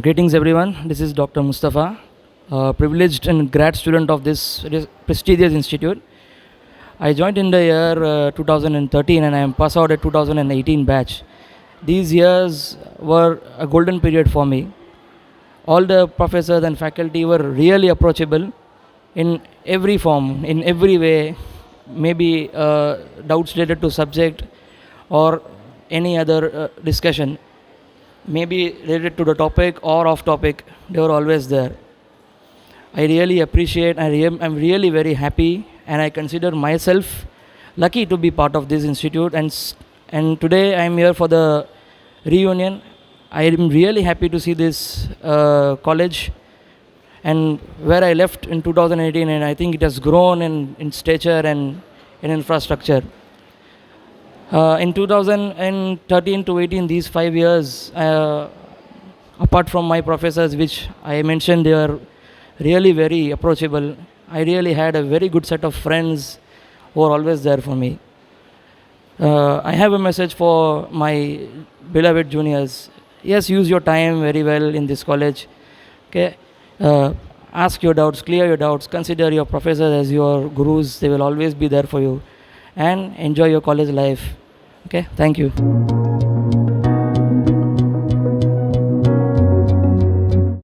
Greetings everyone, this is Dr. Mustafa, privileged and grad student of this prestigious institute. I joined in the year 2013 and I am passed out at 2018 batch. These years were a golden period for me. All the professors and faculty were really approachable in every form, in every way, maybe doubts related to subject or any other discussion, maybe related to the topic or off topic, they were always there. I really appreciate, I'm really very happy, and I consider myself lucky to be part of this institute. And today I'm here for the reunion. I am really happy to see this college and where I left in 2018, and I think it has grown in stature and in infrastructure. In 2013 to 18, these 5 years, apart from my professors, which I mentioned, they are really very approachable. I really had a very good set of friends who are always there for me. I have a message for my beloved juniors. Yes, use your time very well in this college. Okay, ask your doubts, clear your doubts, consider your professors as your gurus. They will always be there for you, and enjoy your college life. Okay, thank you.